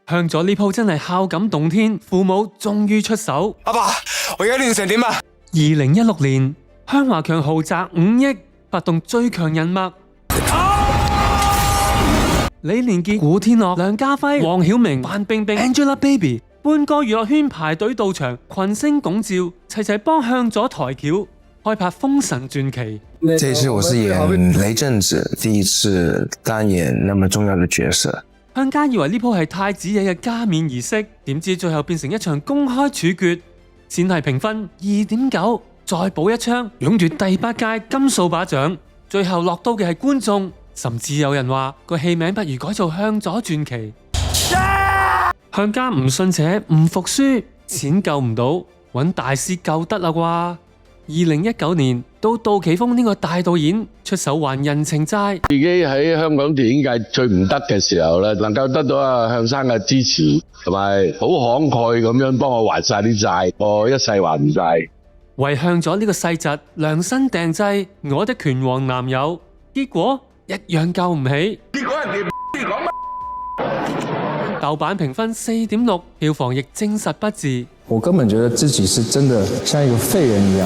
向佐呢鋪真係孝感動天，父母終於出手。阿爸，我而家練成點啊？2016年，向華強豪擲5億，發動最強人脈。李連杰、古天樂、梁家輝、黃曉明、范冰冰、Angelababy， 半個娛樂圈排隊到場，群星拱照，齊齊幫向佐抬轎，開拍《封神傳奇》。這次我是演雷震子，第一次擔演那麼重要的角色。向家以為呢鋪係太子爺嘅加冕儀式，點知最後變成一場公開處決，先係評分2.9，再補一槍，勇奪第8屆金掃把獎。最後落刀嘅係觀眾，甚至有人話個戲名不如改做《向佐傳奇》。向家唔信邪唔服輸，錢救唔到，揾大師救得啦啩。2019年到杜琪峰呢個大導演出手還人情債，自己喺香港電影界最唔得嘅時候咧，能夠得到阿向生嘅支持，同埋好慷慨咁樣幫我還晒啲債，我一世還唔晒。為向佐呢個細侄量身訂製我的拳王男友，結果一樣救唔起。結果人哋講乜？豆瓣評分4.6，票房亦證實不治。我根本覺得自己是真的像一個廢人一樣。